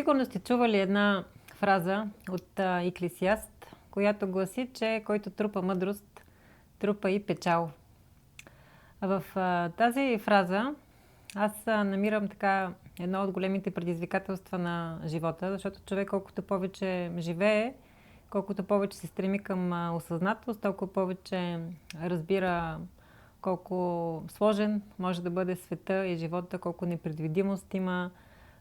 сигурно сте чували една фраза от Еклесиаст, която гласи, че който трупа мъдрост, трупа и печал. В тази фраза аз намирам така едно от големите предизвикателства на живота, защото човек колкото повече живее, колкото повече се стреми към осъзнатост, толкова повече разбира колко сложен може да бъде света и живота, колко непредвидимост има,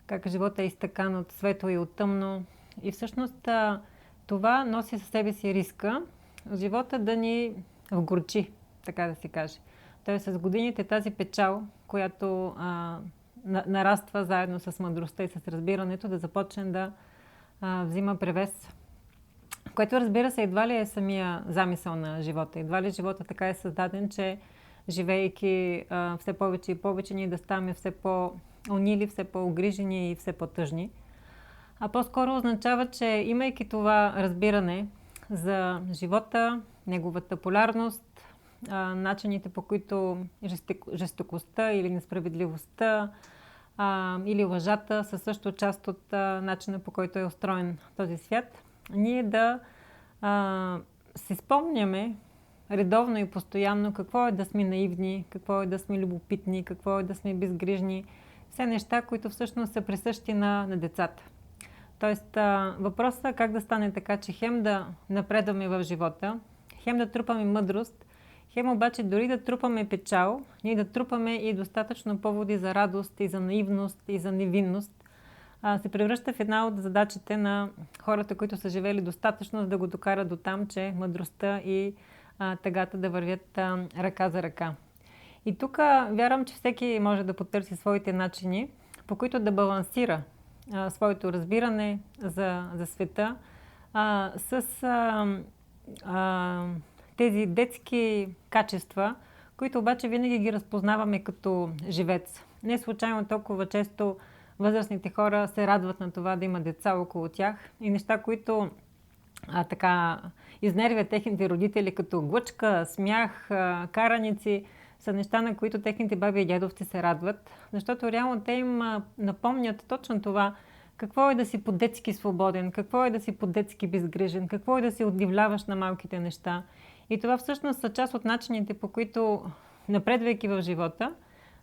как живота е изтъкан от светло и от тъмно. И всъщност това носи със себе си риска живота да ни вгорчи, така да се каже. Тоест с годините тази печал, която нараства заедно с мъдростта и с разбирането, да започне да взима превес. Което, разбира се, едва ли е самия замисъл на живота. Едва ли живота така е създаден, че живеейки все повече и повече, ние да ставаме все по-унили, все по-огрижени и все по-тъжни. А по-скоро означава, че имайки това разбиране за живота, неговата полярност, начините по които жестокостта или несправедливостта или лъжата са също част от начина по който е устроен този свят, ние да си спомняме редовно и постоянно какво е да сме наивни, какво е да сме любопитни, какво е да сме безгрижни. Все неща, които всъщност са присъщи на децата. Тоест въпросът е как да стане така, че хем да напредваме в живота, хем да трупаме мъдрост, хем обаче дори да трупаме печал, ние да трупаме и достатъчно поводи за радост и за наивност и за невинност, се превръща в една от задачите на хората, които са живели достатъчно, за да го докарат до там, че мъдростта и тъгата да вървят ръка за ръка. И тук вярвам, че всеки може да потърси своите начини, по които да балансира своето разбиране за света с тези детски качества, които обаче винаги ги разпознаваме като живец. Не случайно толкова често възрастните хора се радват на това да има деца около тях и неща, които така изнервят техните родители, като глъчка, смях, караници, са неща, на които техните баби и дядовци се радват, защото реално те им напомнят точно това, какво е да си по-детски свободен, какво е да си по-детски безгрижен, какво е да си удивляваш на малките неща. И това всъщност са част от начините, по които, напредвайки в живота,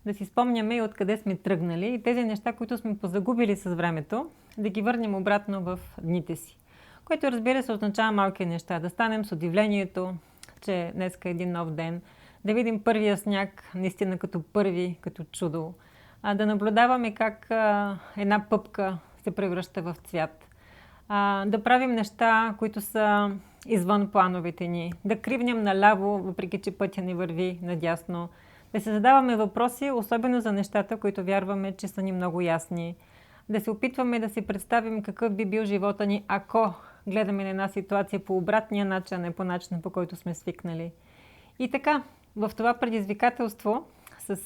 да си спомняме и откъде сме тръгнали и тези неща, които сме позагубили с времето, да ги върнем обратно в дните си. Което, разбира се, означава малки неща. Да станем с удивлението, че днеска е един нов ден, да видим първия сняг, наистина като първи, като чудо, да наблюдаваме как една пъпка се превръща в цвят, да правим неща, които са извън плановете ни, да кривнем наляво, въпреки че пътя ни върви надясно, да се задаваме въпроси, особено за нещата, които вярваме, че са ни много ясни, да се опитваме да си представим какъв би бил живота ни, ако гледаме на една ситуация по обратния начин, а не по начина, по който сме свикнали. И така, в това предизвикателство с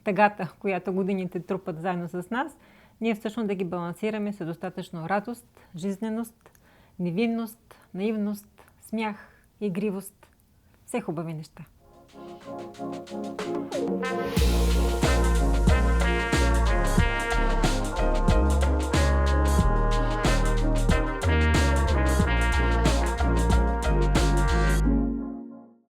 тъгата, която годините трупат заедно с нас, ние всъщност да ги балансираме с достатъчно радост, жизненост, невинност, наивност, смях, игривост. Все хубави неща.